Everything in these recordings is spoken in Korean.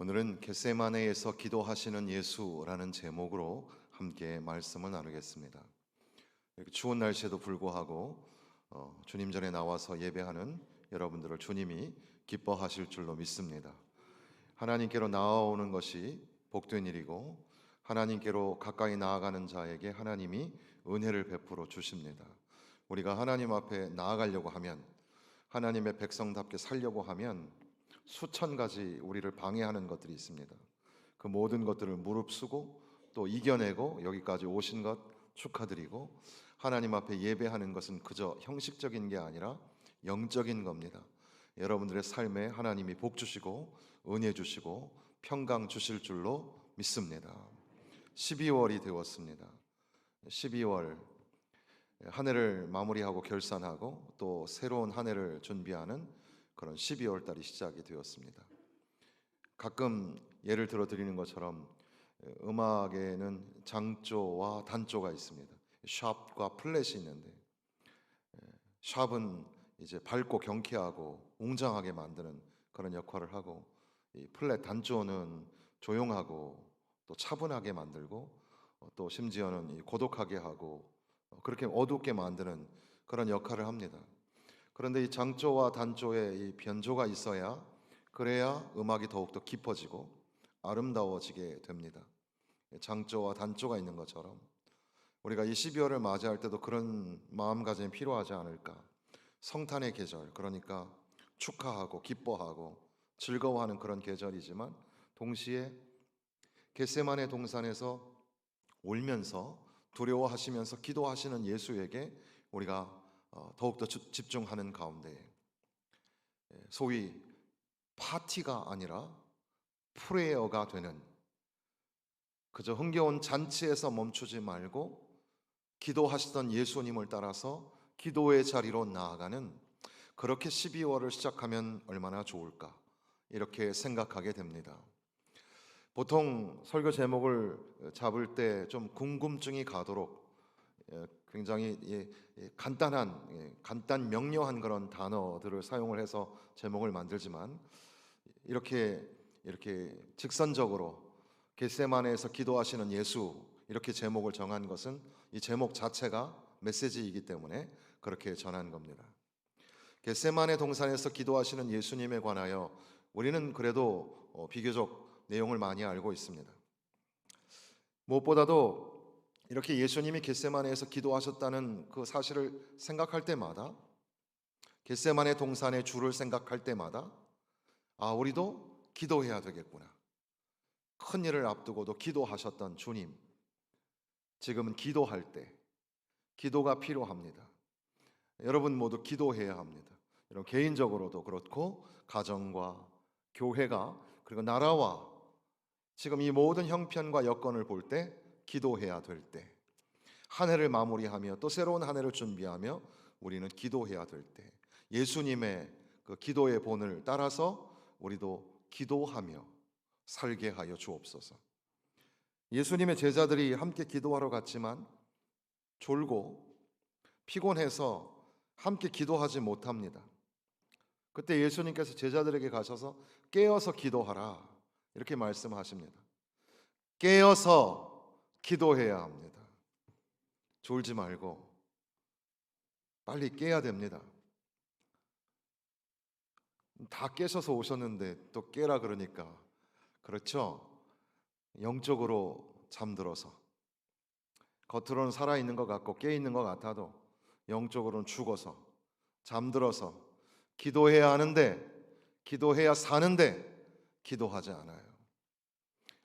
오늘은 겟세마네에서 기도하시는 예수라는 제목으로 함께 말씀을 나누겠습니다. 이렇게 추운 날씨에도 불구하고 주님 전에 나와서 예배하는 여러분들을 주님이 기뻐하실 줄로 믿습니다. 하나님께로 나아오는 것이 복된 일이고 하나님께로 가까이 나아가는 자에게 하나님이 은혜를 베풀어 주십니다. 우리가 하나님 앞에 나아가려고 하면, 하나님의 백성답게 살려고 하면 수천 가지 우리를 방해하는 것들이 있습니다. 그 모든 것들을 무릅쓰고 또 이겨내고 여기까지 오신 것 축하드리고, 하나님 앞에 예배하는 것은 그저 형식적인 게 아니라 영적인 겁니다. 여러분들의 삶에 하나님이 복 주시고 은혜 주시고 평강 주실 줄로 믿습니다. 12월이 되었습니다. 12월, 한 해를 마무리하고 결산하고 또 새로운 한 해를 준비하는 그런 12월 달이 시작이 되었습니다. 가끔 예를 들어 드리는 것처럼 음악에는 장조와 단조가 있습니다. 샵과 플랫이 있는데, 샵은 이제 밝고 경쾌하고 웅장하게 만드는 그런 역할을 하고, 이 플랫 단조는 조용하고 또 차분하게 만들고 또 심지어는 고독하게 하고 그렇게 어둡게 만드는 그런 역할을 합니다. 그런데 이 장조와 단조의 이 변조가 있어야, 그래야 음악이 더욱더 깊어지고 아름다워지게 됩니다. 장조와 단조가 있는 것처럼 우리가 이 12월을 맞이할 때도 그런 마음가짐이 필요하지 않을까. 성탄의 계절, 그러니까 축하하고 기뻐하고 즐거워하는 그런 계절이지만 동시에 겟세마네 동산에서 울면서 두려워하시면서 기도하시는 예수에게 우리가 더욱더 집중하는 가운데, 소위 파티가 아니라 프레어가 되는, 그저 흥겨운 잔치에서 멈추지 말고 기도하시던 예수님을 따라서 기도의 자리로 나아가는, 그렇게 12월을 시작하면 얼마나 좋을까 이렇게 생각하게 됩니다. 보통 설교 제목을 잡을 때 좀 궁금증이 가도록 굉장히 간단 명료한 그런 단어들을 사용을 해서 제목을 만들지만, 이렇게 직선적으로 겟세마네에서 기도하시는 예수 이렇게 제목을 정한 것은 이 제목 자체가 메시지이기 때문에 그렇게 전한 겁니다. 겟세마네 동산에서 기도하시는 예수님에 관하여 우리는 그래도 비교적 내용을 많이 알고 있습니다. 무엇보다도 이렇게 예수님이 겟세마네에서 기도하셨다는 그 사실을 생각할 때마다, 겟세마네 동산의 주를 생각할 때마다, 우리도 기도해야 되겠구나. 큰 일을 앞두고도 기도하셨던 주님, 지금은 기도할 때 기도가 필요합니다. 여러분 모두 기도해야 합니다. 여러분 개인적으로도 그렇고 가정과 교회가, 그리고 나라와 지금 이 모든 형편과 여건을 볼 때 기도해야 될 때, 한 해를 마무리하며 또 새로운 한 해를 준비하며 우리는 기도해야 될 때, 예수님의 그 기도의 본을 따라서 우리도 기도하며 살게 하여 주옵소서. 예수님의 제자들이 함께 기도하러 갔지만 졸고 피곤해서 함께 기도하지 못합니다. 그때 예수님께서 제자들에게 가셔서 깨어서 기도하라 이렇게 말씀하십니다. 깨어서 기도해야 합니다. 졸지 말고 빨리 깨야 됩니다. 다 깨셔서 오셨는데 또 깨라 그러니까, 그렇죠? 영적으로 잠들어서, 겉으로는 살아있는 것 같고 깨있는 것 같아도 영적으로는 죽어서 잠들어서 기도해야 하는데, 기도해야 사는데 기도하지 않아요.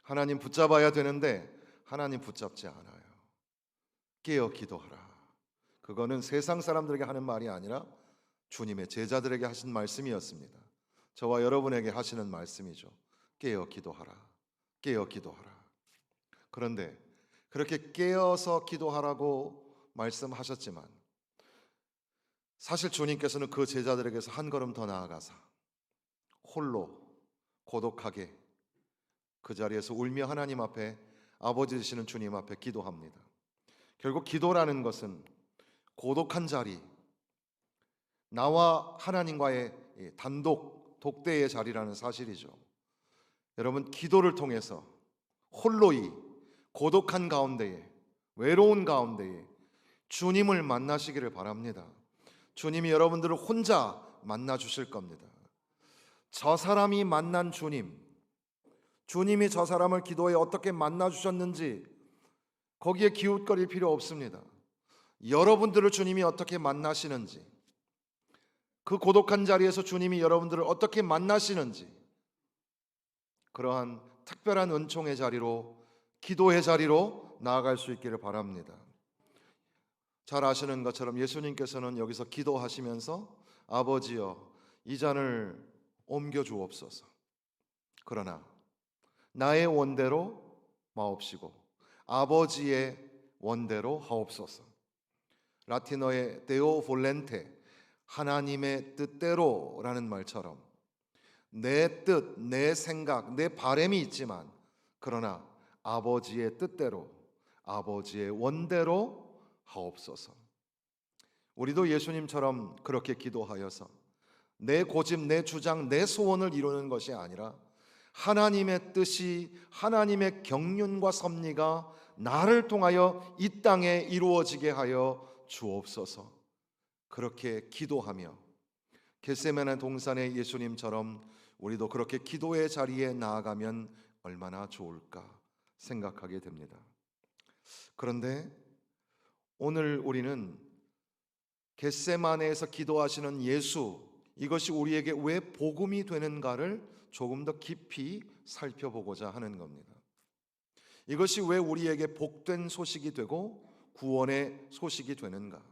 하나님 붙잡아야 되는데 하나님 붙잡지 않아요. 깨어 기도하라. 그거는 세상 사람들에게 하는 말이 아니라 주님의 제자들에게 하신 말씀이었습니다. 저와 여러분에게 하시는 말씀이죠. 깨어 기도하라. 깨어 기도하라. 그런데 그렇게 깨어서 기도하라고 말씀하셨지만, 사실 주님께서는 그 제자들에게서 한 걸음 더 나아가서 홀로 고독하게 그 자리에서 울며 하나님 앞에, 아버지 되시는 주님 앞에 기도합니다. 결국 기도라는 것은 고독한 자리, 나와 하나님과의 단독 독대의 자리라는 사실이죠. 여러분, 기도를 통해서 홀로이 고독한 가운데에, 외로운 가운데에 주님을 만나시기를 바랍니다. 주님이 여러분들을 혼자 만나 주실 겁니다. 저 사람이 만난 주님, 주님이 저 사람을 기도에 어떻게 만나 주셨는지 거기에 기웃거릴 필요 없습니다. 여러분들을 주님이 어떻게 만나시는지, 그 고독한 자리에서 주님이 여러분들을 어떻게 만나시는지, 그러한 특별한 은총의 자리로, 기도의 자리로 나아갈 수 있기를 바랍니다. 잘 아시는 것처럼 예수님께서는 여기서 기도하시면서 아버지여 이 잔을 옮겨 주옵소서. 그러나 나의 원대로 마옵시고 아버지의 원대로 하옵소서. 라틴어의 데오 볼렌테, 하나님의 뜻대로라는 말처럼 내 뜻, 내 생각, 내 바람이 있지만 그러나 아버지의 뜻대로, 아버지의 원대로 하옵소서. 우리도 예수님처럼 그렇게 기도하여서 내 고집, 내 주장, 내 소원을 이루는 것이 아니라 하나님의 뜻이, 하나님의 경륜과 섭리가 나를 통하여 이 땅에 이루어지게 하여 주옵소서. 그렇게 기도하며 겟세마네 동산의 예수님처럼 우리도 그렇게 기도의 자리에 나아가면 얼마나 좋을까 생각하게 됩니다. 그런데 오늘 우리는 겟세마네에서 기도하시는 예수, 이것이 우리에게 왜 복음이 되는가를 조금 더 깊이 살펴보고자 하는 겁니다. 이것이 왜 우리에게 복된 소식이 되고 구원의 소식이 되는가?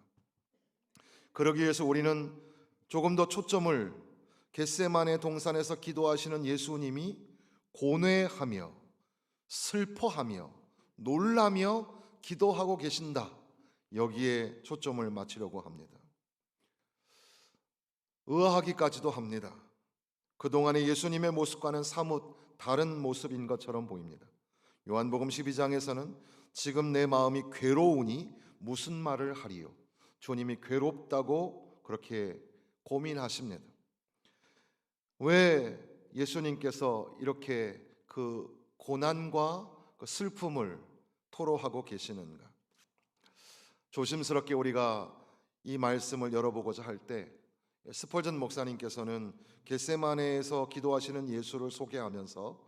그러기 위해서 우리는 조금 더 초점을 겟세마네 동산에서 기도하시는 예수님이 고뇌하며 슬퍼하며 놀라며 기도하고 계신다, 여기에 초점을 맞추려고 합니다. 의아하기까지도 합니다. 그동안의 예수님의 모습과는 사뭇 다른 모습인 것처럼 보입니다. 요한복음 12장에서는 지금 내 마음이 괴로우니 무슨 말을 하리요? 주님이 괴롭다고 그렇게 고민하십니다. 왜 예수님께서 이렇게 그 고난과 그 슬픔을 토로하고 계시는가? 조심스럽게 우리가 이 말씀을 열어보고자 할 때 스펄전 목사님께서는 겟세마네에서 기도하시는 예수를 소개하면서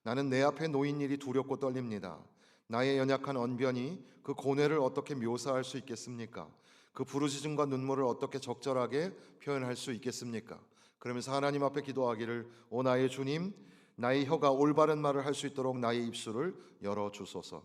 나는 내 앞에 놓인 일이 두렵고 떨립니다. 나의 연약한 언변이 그 고뇌를 어떻게 묘사할 수 있겠습니까? 그 부르짖음과 눈물을 어떻게 적절하게 표현할 수 있겠습니까? 그러면서 하나님 앞에 기도하기를, 오 나의 주님, 나의 혀가 올바른 말을 할 수 있도록 나의 입술을 열어주소서.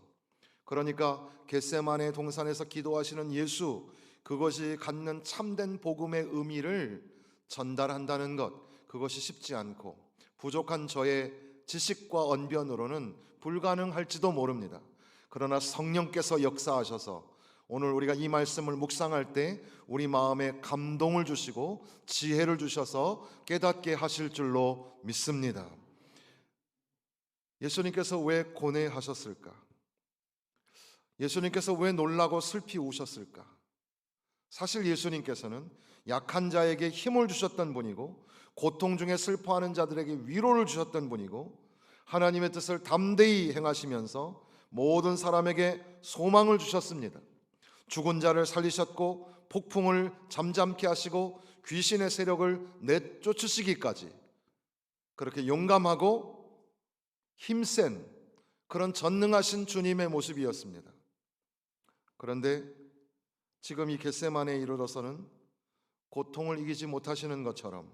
그러니까 겟세마네 동산에서 기도하시는 예수, 그것이 갖는 참된 복음의 의미를 전달한다는 것, 그것이 쉽지 않고 부족한 저의 지식과 언변으로는 불가능할지도 모릅니다. 그러나 성령께서 역사하셔서 오늘 우리가 이 말씀을 묵상할 때 우리 마음에 감동을 주시고 지혜를 주셔서 깨닫게 하실 줄로 믿습니다. 예수님께서 왜 고뇌하셨을까? 예수님께서 왜 놀라고 슬피 우셨을까? 사실 예수님께서는 약한 자에게 힘을 주셨던 분이고 고통 중에 슬퍼하는 자들에게 위로를 주셨던 분이고 하나님의 뜻을 담대히 행하시면서 모든 사람에게 소망을 주셨습니다. 죽은 자를 살리셨고 폭풍을 잠잠케 하시고 귀신의 세력을 내쫓으시기까지 그렇게 용감하고 힘센 그런 전능하신 주님의 모습이었습니다. 그런데 지금 이 겟세마네에 이르러서는 고통을 이기지 못하시는 것처럼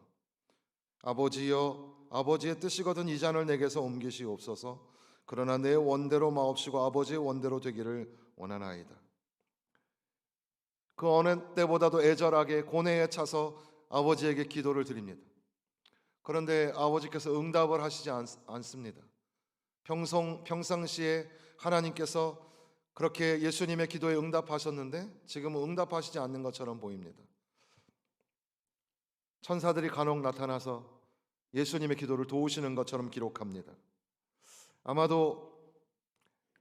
아버지여 아버지의 뜻이거든 이 잔을 내게서 옮기시옵소서. 그러나 내 원대로 마옵시고 아버지의 원대로 되기를 원하나이다. 그 어느 때보다도 애절하게 고뇌에 차서 아버지에게 기도를 드립니다. 그런데 아버지께서 응답을 하시지 않습니다. 평상시에 하나님께서 그렇게 예수님의 기도에 응답하셨는데 지금은 응답하시지 않는 것처럼 보입니다. 천사들이 간혹 나타나서 예수님의 기도를 도우시는 것처럼 기록합니다. 아마도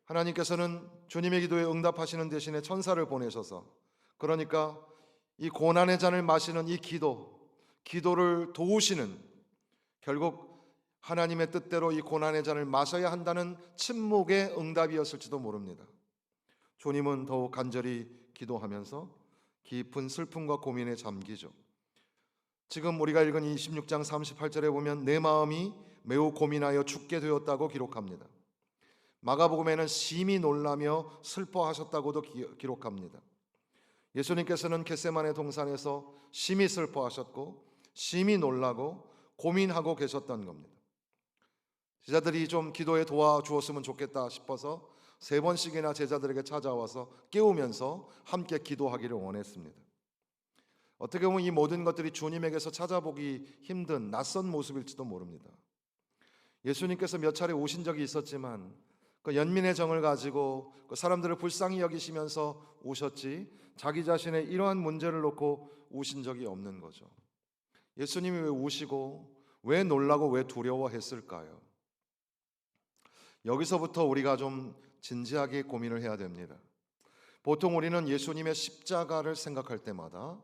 하나님께서는 주님의 기도에 응답하시는 대신에 천사를 보내셔서, 그러니까 이 고난의 잔을 마시는 이 기도를 도우시는, 결국 하나님의 뜻대로 이 고난의 잔을 마셔야 한다는 침묵의 응답이었을지도 모릅니다. 주님은 더욱 간절히 기도하면서 깊은 슬픔과 고민에 잠기죠. 지금 우리가 읽은 26장 38절에 보면 내 마음이 매우 고민하여 죽게 되었다고 기록합니다. 마가복음에는 심히 놀라며 슬퍼하셨다고도 기록합니다. 예수님께서는 겟세마네 동산에서 심히 슬퍼하셨고 심히 놀라고 고민하고 계셨던 겁니다. 제자들이 좀 기도에 도와주었으면 좋겠다 싶어서 3번씩이나 제자들에게 찾아와서 깨우면서 함께 기도하기를 원했습니다. 어떻게 보면 이 모든 것들이 주님에게서 찾아보기 힘든 낯선 모습일지도 모릅니다. 예수님께서 몇 차례 오신 적이 있었지만 그 연민의 정을 가지고 그 사람들을 불쌍히 여기시면서 오셨지 자기 자신의 이러한 문제를 놓고 오신 적이 없는 거죠. 예수님이 왜 우시고 왜 놀라고 왜 두려워했을까요? 여기서부터 우리가 좀 진지하게 고민을 해야 됩니다. 보통 우리는 예수님의 십자가를 생각할 때마다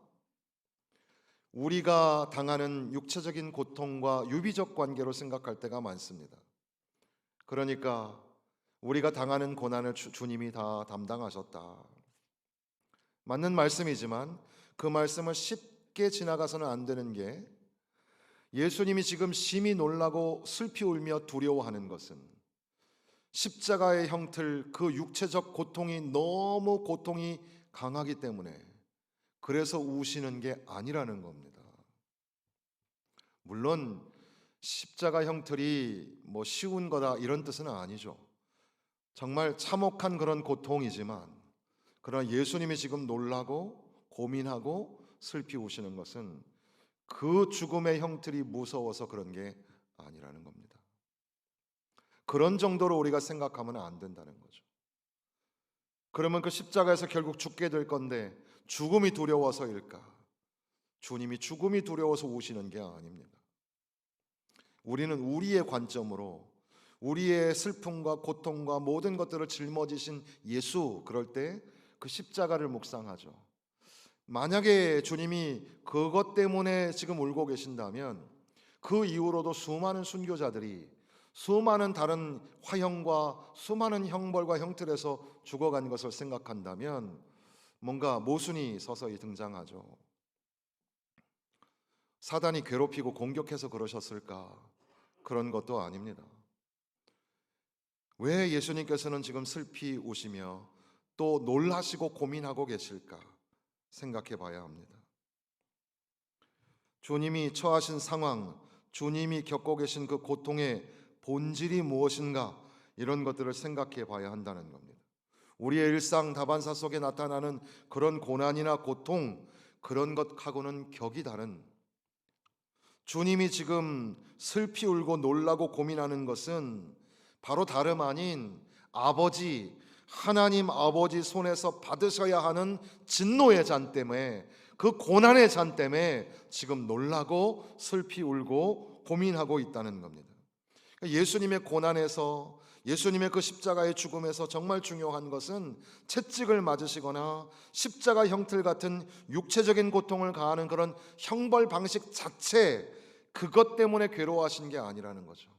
우리가 당하는 육체적인 고통과 유비적 관계로 생각할 때가 많습니다. 그러니까 우리가 당하는 고난을 주님이 다 담당하셨다. 맞는 말씀이지만 그 말씀을 쉽게 지나가서는 안 되는 게 예수님이 지금 심히 놀라고 슬피 울며 두려워하는 것은 십자가의 형틀 그 육체적 고통이 너무 고통이 강하기 때문에 그래서 우시는 게 아니라는 겁니다. 물론 십자가 형틀이 뭐 쉬운 거다 이런 뜻은 아니죠. 정말 참혹한 그런 고통이지만 그러나 예수님이 지금 놀라고 고민하고 슬피 우시는 것은 그 죽음의 형틀이 무서워서 그런 게 아니라는 겁니다. 그런 정도로 우리가 생각하면 안 된다는 거죠. 그러면 그 십자가에서 결국 죽게 될 건데 죽음이 두려워서일까? 주님이 죽음이 두려워서 오시는 게 아닙니다. 우리는 우리의 관점으로 우리의 슬픔과 고통과 모든 것들을 짊어지신 예수, 그럴 때 그 십자가를 묵상하죠. 만약에 주님이 그것 때문에 지금 울고 계신다면 그 이후로도 수많은 순교자들이 수많은 다른 화형과 수많은 형벌과 형틀에서 죽어간 것을 생각한다면 뭔가 모순이 서서히 등장하죠. 사단이 괴롭히고 공격해서 그러셨을까? 그런 것도 아닙니다. 왜 예수님께서는 지금 슬피 우시며 또 놀라시고 고민하고 계실까? 생각해 봐야 합니다. 주님이 처하신 상황, 주님이 겪고 계신 그 고통의 본질이 무엇인가? 이런 것들을 생각해 봐야 한다는 겁니다. 우리의 일상 다반사 속에 나타나는 그런 고난이나 고통, 그런 것하고는 격이 다른, 주님이 지금 슬피 울고 놀라고 고민하는 것은 바로 다름 아닌 아버지, 하나님 아버지 손에서 받으셔야 하는 진노의 잔 때문에, 그 고난의 잔 때문에 지금 놀라고 슬피 울고 고민하고 있다는 겁니다. 예수님의 고난에서, 예수님의 그 십자가의 죽음에서 정말 중요한 것은 채찍을 맞으시거나 십자가 형틀 같은 육체적인 고통을 가하는 그런 형벌 방식 자체, 그것 때문에 괴로워하신 게 아니라는 거죠.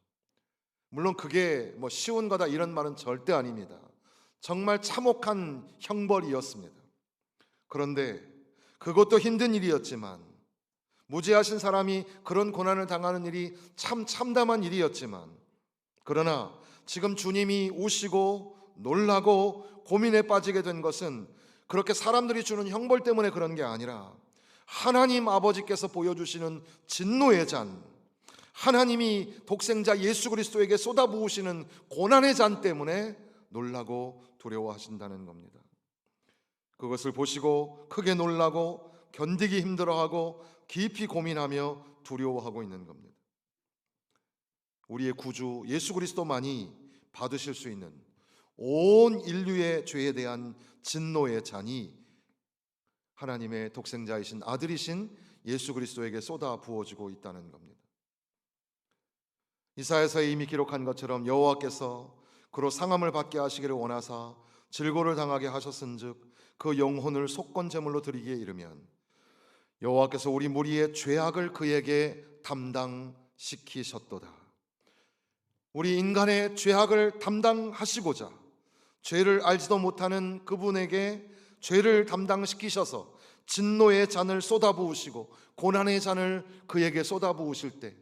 물론 그게 뭐 쉬운 거다 이런 말은 절대 아닙니다. 정말 참혹한 형벌이었습니다. 그런데 그것도 힘든 일이었지만, 무죄하신 사람이 그런 고난을 당하는 일이 참 참담한 일이었지만, 그러나 지금 주님이 우시고 놀라고 고민에 빠지게 된 것은 그렇게 사람들이 주는 형벌 때문에 그런 게 아니라 하나님 아버지께서 보여주시는 진노의 잔, 하나님이 독생자 예수 그리스도에게 쏟아부으시는 고난의 잔 때문에 놀라고 두려워하신다는 겁니다. 그것을 보시고 크게 놀라고 견디기 힘들어하고 깊이 고민하며 두려워하고 있는 겁니다. 우리의 구주 예수 그리스도만이 받으실 수 있는 온 인류의 죄에 대한 진노의 잔이 하나님의 독생자이신 아들이신 예수 그리스도에게 쏟아 부어지고 있다는 겁니다. 이사야서에 이미 기록한 것처럼 여호와께서 그로 상함을 받게 하시기를 원하사 질고를 당하게 하셨은즉 그 영혼을 속건 제물로 드리기에 이르면 여호와께서 우리 무리의 죄악을 그에게 담당시키셨도다. 우리 인간의 죄악을 담당하시고자 죄를 알지도 못하는 그분에게 죄를 담당시키셔서 진노의 잔을 쏟아부으시고 고난의 잔을 그에게 쏟아부으실 때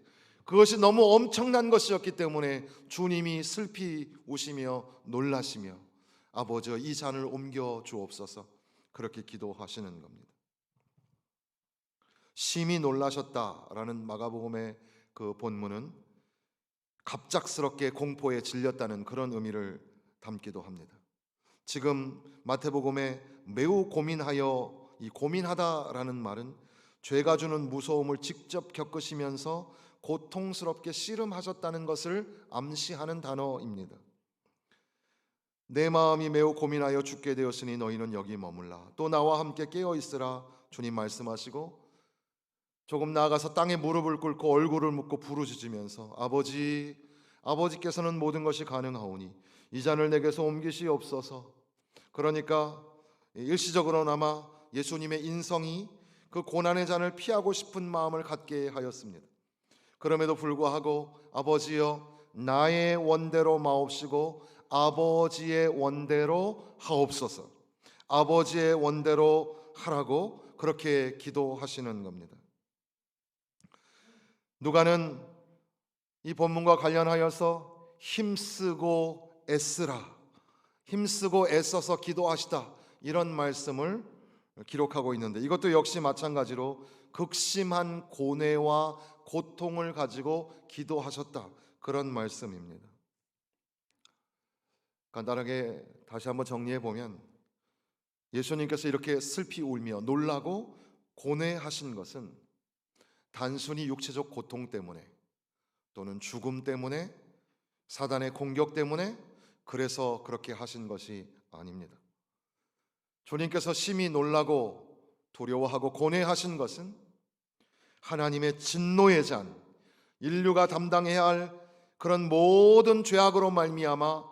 그것이 너무 엄청난 것이었기 때문에 주님이 슬피 우시며 놀라시며 아버지 이 잔을 옮겨 주옵소서 그렇게 기도하시는 겁니다. 심히 놀라셨다라는 마가복음의 그 본문은 갑작스럽게 공포에 질렸다는 그런 의미를 담기도 합니다. 지금 마태복음에 매우 고민하여, 이 고민하다라는 말은 죄가 주는 무서움을 직접 겪으시면서 고통스럽게 씨름하셨다는 것을 암시하는 단어입니다. 내 마음이 매우 고민하여 죽게 되었으니 너희는 여기 머물라. 또 나와 함께 깨어 있으라. 주님 말씀하시고 조금 나아가서 땅에 무릎을 꿇고 얼굴을 묻고 부르짖으면서 아버지께서는 모든 것이 가능하오니 이 잔을 내게서 옮기시옵소서. 그러니까 일시적으로나마 예수님의 인성이 그 고난의 잔을 피하고 싶은 마음을 갖게 하였습니다. 그럼에도 불구하고 아버지여 나의 원대로 마옵시고 아버지의 원대로 하옵소서. 아버지의 원대로 하라고 그렇게 기도하시는 겁니다. 누가는 이 본문과 관련하여서 힘쓰고 애쓰라, 힘쓰고 애써서 기도하시다 이런 말씀을 기록하고 있는데 이것도 역시 마찬가지로 극심한 고뇌와 고통을 가지고 기도하셨다 그런 말씀입니다. 간단하게 다시 한번 정리해 보면 예수님께서 이렇게 슬피 울며 놀라고 고뇌하신 것은 단순히 육체적 고통 때문에 또는 죽음 때문에 사단의 공격 때문에 그래서 그렇게 하신 것이 아닙니다. 주님께서 심히 놀라고 두려워하고 고뇌하신 것은 하나님의 진노의 잔, 인류가 담당해야 할 그런 모든 죄악으로 말미암아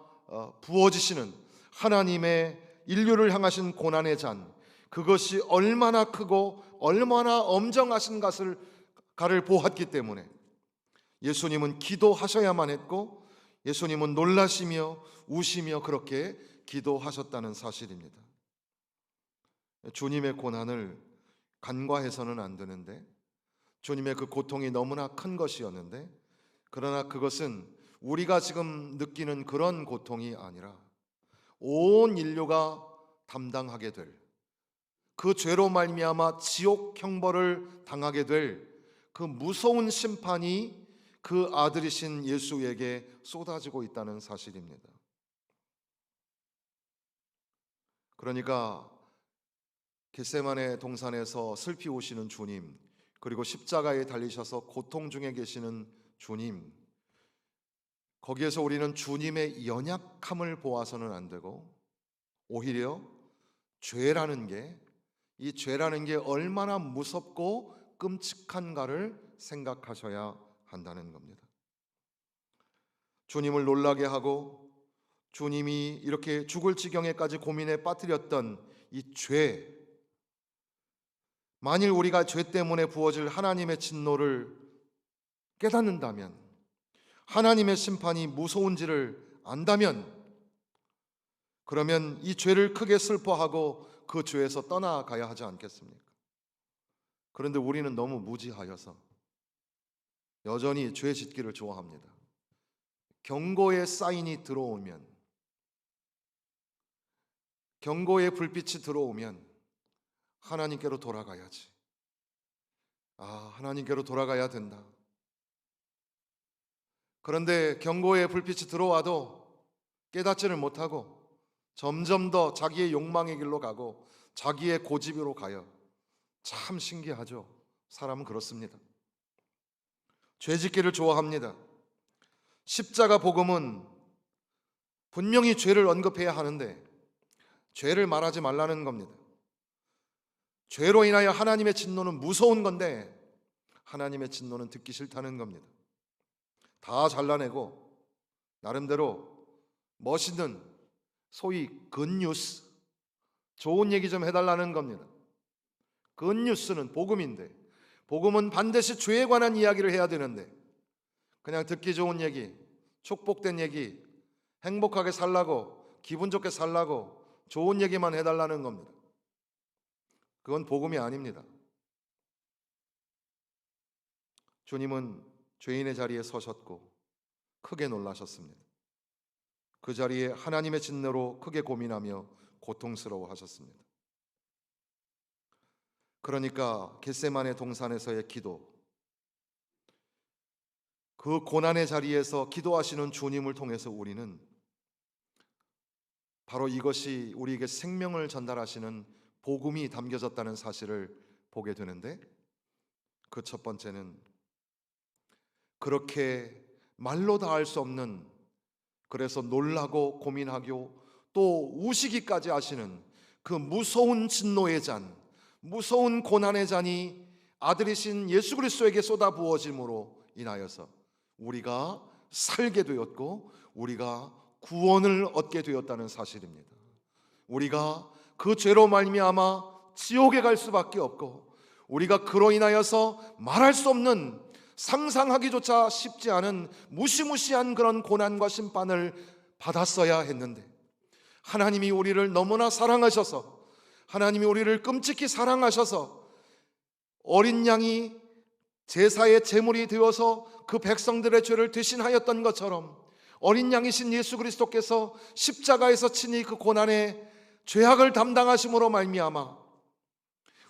부어지시는 하나님의 인류를 향하신 고난의 잔, 그것이 얼마나 크고 얼마나 엄정하신 가를 보았기 때문에 예수님은 기도하셔야만 했고 예수님은 놀라시며 우시며 그렇게 기도하셨다는 사실입니다. 주님의 고난을 간과해서는 안 되는데 주님의 그 고통이 너무나 큰 것이었는데 그러나 그것은 우리가 지금 느끼는 그런 고통이 아니라 온 인류가 담당하게 될 그 죄로 말미암아 지옥 형벌을 당하게 될 그 무서운 심판이 그 아들이신 예수에게 쏟아지고 있다는 사실입니다. 그러니까 겟세마네 동산에서 슬피 오시는 주님, 그리고 십자가에 달리셔서 고통 중에 계시는 주님, 거기에서 우리는 주님의 연약함을 보아서는 안 되고 오히려 이 죄라는 게 얼마나 무섭고 끔찍한가를 생각하셔야 한다는 겁니다. 주님을 놀라게 하고 주님이 이렇게 죽을 지경에까지 고민에 빠뜨렸던 이 죄, 만일 우리가 죄 때문에 부어질 하나님의 진노를 깨닫는다면, 하나님의 심판이 무서운지를 안다면, 그러면 이 죄를 크게 슬퍼하고 그 죄에서 떠나가야 하지 않겠습니까? 그런데 우리는 너무 무지하여서 여전히 죄 짓기를 좋아합니다. 경고의 사인이 들어오면, 경고의 불빛이 들어오면 하나님께로 돌아가야지. 하나님께로 돌아가야 된다. 그런데 경고의 불빛이 들어와도 깨닫지를 못하고 점점 더 자기의 욕망의 길로 가고 자기의 고집으로 가요. 참 신기하죠. 사람은 그렇습니다. 죄짓기를 좋아합니다. 십자가 복음은 분명히 죄를 언급해야 하는데 죄를 말하지 말라는 겁니다. 죄로 인하여 하나님의 진노는 무서운 건데 하나님의 진노는 듣기 싫다는 겁니다. 다 잘라내고 나름대로 멋있는 소위 굿뉴스, 좋은 얘기 좀 해달라는 겁니다. 굿뉴스는 복음인데 복음은 반드시 죄에 관한 이야기를 해야 되는데 그냥 듣기 좋은 얘기, 축복된 얘기, 행복하게 살라고, 기분 좋게 살라고 좋은 얘기만 해달라는 겁니다. 그건 복음이 아닙니다. 주님은 죄인의 자리에 서셨고 크게 놀라셨습니다. 그 자리에 하나님의 진노로 크게 고민하며 고통스러워 하셨습니다. 그러니까 겟세마네 동산에서의 기도, 그 고난의 자리에서 기도하시는 주님을 통해서 우리는 바로 이것이 우리에게 생명을 전달하시는 복음이 담겨졌다는 사실을 보게 되는데, 그 첫 번째는 그렇게 말로 다 할 수 없는, 그래서 놀라고 고민하고 또 우시기까지 하시는 그 무서운 진노의 잔, 무서운 고난의 잔이 아들이신 예수 그리스도에게 쏟아 부어짐으로 인하여서 우리가 살게 되었고 우리가 구원을 얻게 되었다는 사실입니다. 우리가 그 죄로 말미암아 지옥에 갈 수밖에 없고, 우리가 그로 인하여서 말할 수 없는, 상상하기조차 쉽지 않은 무시무시한 그런 고난과 심판을 받았어야 했는데, 하나님이 우리를 너무나 사랑하셔서, 하나님이 우리를 끔찍히 사랑하셔서 어린 양이 제사의 제물이 되어서 그 백성들의 죄를 대신하였던 것처럼 어린 양이신 예수 그리스도께서 십자가에서 친히 그 고난의 죄악을 담당하심으로 말미암아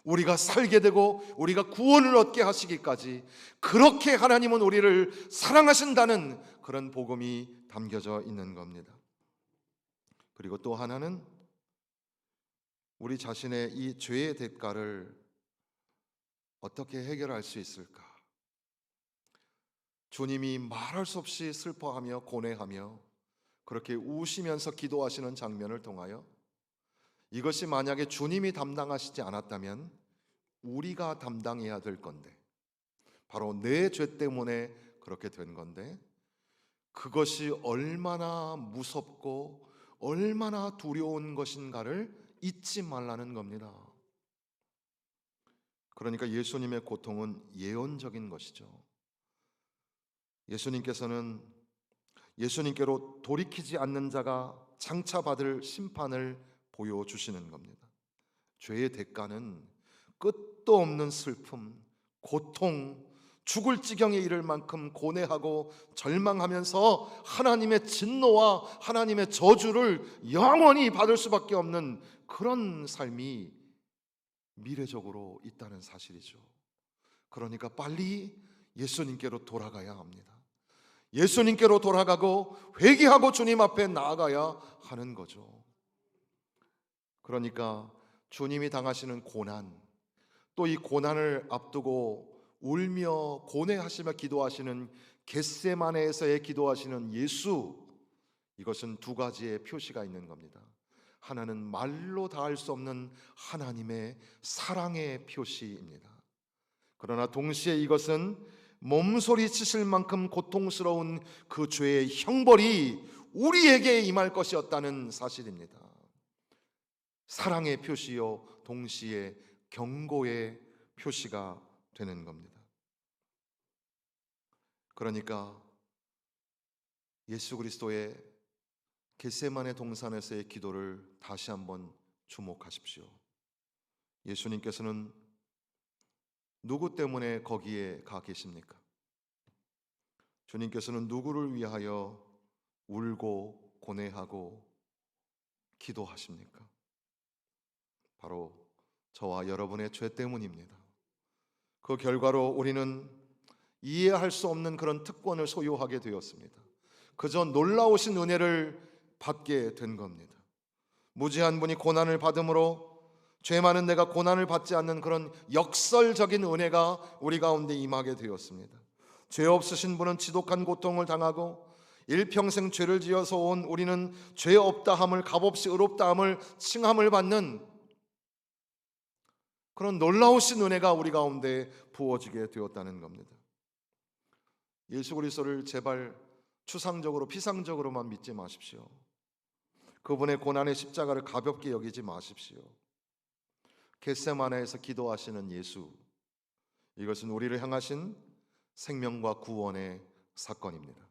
우리가 살게 되고 우리가 구원을 얻게 하시기까지 그렇게 하나님은 우리를 사랑하신다는 그런 복음이 담겨져 있는 겁니다. 그리고 또 하나는 우리 자신의 이 죄의 대가를 어떻게 해결할 수 있을까? 주님이 말할 수 없이 슬퍼하며 고뇌하며 그렇게 우시면서 기도하시는 장면을 통하여 이것이 만약에 주님이 담당하시지 않았다면 우리가 담당해야 될 건데, 바로 내 죄 때문에 그렇게 된 건데, 그것이 얼마나 무섭고 얼마나 두려운 것인가를 잊지 말라는 겁니다. 그러니까 예수님의 고통은 예언적인 것이죠. 예수님께서는 예수님께로 돌이키지 않는 자가 장차 받을 심판을 보여주시는 겁니다. 죄의 대가는 끝도 없는 슬픔, 고통, 죽을 지경에 이를 만큼 고뇌하고 절망하면서 하나님의 진노와 하나님의 저주를 영원히 받을 수밖에 없는 그런 삶이 미래적으로 있다는 사실이죠. 그러니까 빨리 예수님께로 돌아가야 합니다. 예수님께로 돌아가고 회개하고 주님 앞에 나아가야 하는 거죠. 그러니까 주님이 당하시는 고난, 또 이 고난을 앞두고 울며 고뇌하시며 기도하시는 겟세마네에서의 기도하시는 예수, 이것은 두 가지의 표시가 있는 겁니다. 하나는 말로 다 할 수 없는 하나님의 사랑의 표시입니다. 그러나 동시에 이것은 몸소리 치실 만큼 고통스러운 그 죄의 형벌이 우리에게 임할 것이었다는 사실입니다. 사랑의 표시요 동시에 경고의 표시가 되는 겁니다. 그러니까 예수 그리스도의 겟세마네 동산에서의 기도를 다시 한번 주목하십시오. 예수님께서는 누구 때문에 거기에 가 계십니까? 주님께서는 누구를 위하여 울고 고뇌하고 기도하십니까? 바로 저와 여러분의 죄 때문입니다. 그 결과로 우리는 이해할 수 없는 그런 특권을 소유하게 되었습니다. 그저 놀라우신 은혜를 받게 된 겁니다. 무지한 분이 고난을 받음으로 죄 많은 내가 고난을 받지 않는 그런 역설적인 은혜가 우리 가운데 임하게 되었습니다. 죄 없으신 분은 지독한 고통을 당하고 일평생 죄를 지어서 온 우리는 죄 없다함을, 값없이 의롭다함을, 칭함을 받는 그런 놀라우신 은혜가 우리 가운데 부어지게 되었다는 겁니다. 예수 그리스도를 제발 추상적으로 피상적으로만 믿지 마십시오. 그분의 고난의 십자가를 가볍게 여기지 마십시오. 겟세마네에서 기도하시는 예수, 이것은 우리를 향하신 생명과 구원의 사건입니다.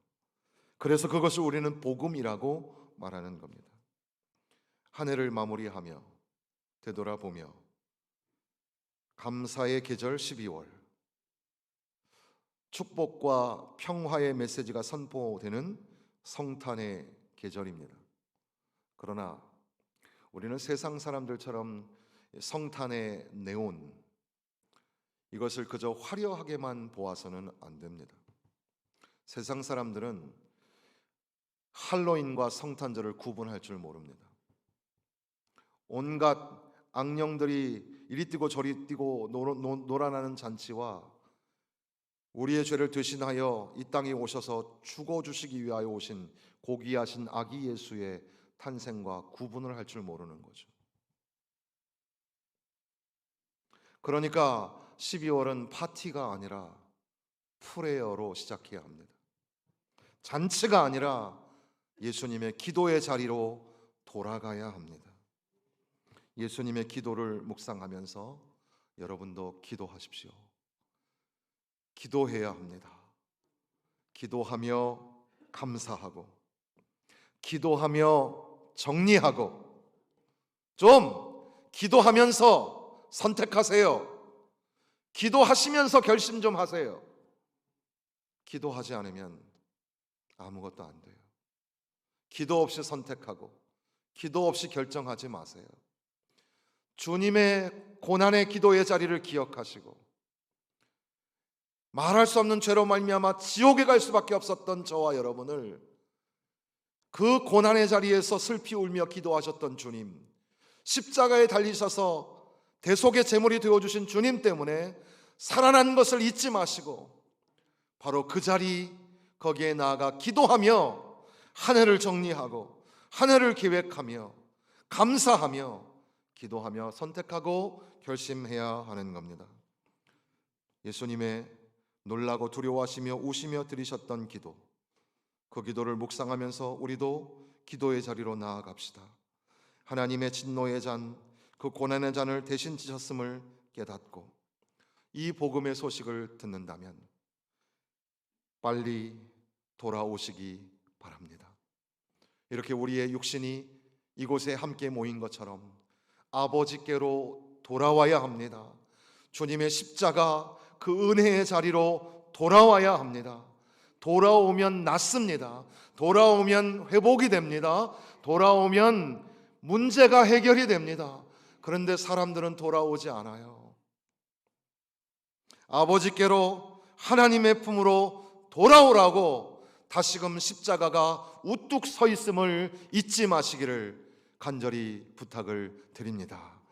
그래서 그것을 우리는 복음이라고 말하는 겁니다. 한 해를 마무리하며 되돌아보며 감사의 계절 12월, 축복과 평화의 메시지가 선포되는 성탄의 계절입니다. 그러나 우리는 세상 사람들처럼 성탄의 네온, 이것을 그저 화려하게만 보아서는 안 됩니다. 세상 사람들은 할로윈과 성탄절을 구분할 줄 모릅니다. 온갖 악령들이 이리 뛰고 저리 뛰고 놀아나는 잔치와 우리의 죄를 대신하여 이 땅에 오셔서 죽어주시기 위하여 오신 고귀하신 아기 예수의 탄생과 구분을 할 줄 모르는 거죠. 그러니까 12월은 파티가 아니라 프레어로 시작해야 합니다. 잔치가 아니라 예수님의 기도의 자리로 돌아가야 합니다. 예수님의 기도를 묵상하면서 여러분도 기도하십시오. 기도해야 합니다. 기도하며 감사하고, 기도하며 정리하고, 좀 기도하면서 선택하세요. 기도하시면서 결심 좀 하세요. 기도하지 않으면 아무것도 안 돼요. 기도 없이 선택하고 기도 없이 결정하지 마세요. 주님의 고난의 기도의 자리를 기억하시고, 말할 수 없는 죄로 말미암아 지옥에 갈 수밖에 없었던 저와 여러분을 그 고난의 자리에서 슬피 울며 기도하셨던 주님, 십자가에 달리셔서 대속의 제물이 되어주신 주님 때문에 살아난 것을 잊지 마시고 바로 그 자리, 거기에 나아가 기도하며 한 해를 정리하고 한 해를 계획하며 감사하며 기도하며 선택하고 결심해야 하는 겁니다. 예수님의 놀라고 두려워하시며 우시며 드리셨던 기도, 그 기도를 묵상하면서 우리도 기도의 자리로 나아갑시다. 하나님의 진노의 잔, 그 고난의 잔을 대신 지셨음을 깨닫고 이 복음의 소식을 듣는다면 빨리 돌아오시기 바랍니다. 이렇게 우리의 육신이 이곳에 함께 모인 것처럼 아버지께로 돌아와야 합니다. 주님의 십자가, 그 은혜의 자리로 돌아와야 합니다. 돌아오면 낫습니다. 돌아오면 회복이 됩니다. 돌아오면 문제가 해결이 됩니다. 그런데 사람들은 돌아오지 않아요. 아버지께로, 하나님의 품으로 돌아오라고 다시금 십자가가 우뚝 서 있음을 잊지 마시기를 간절히 부탁을 드립니다.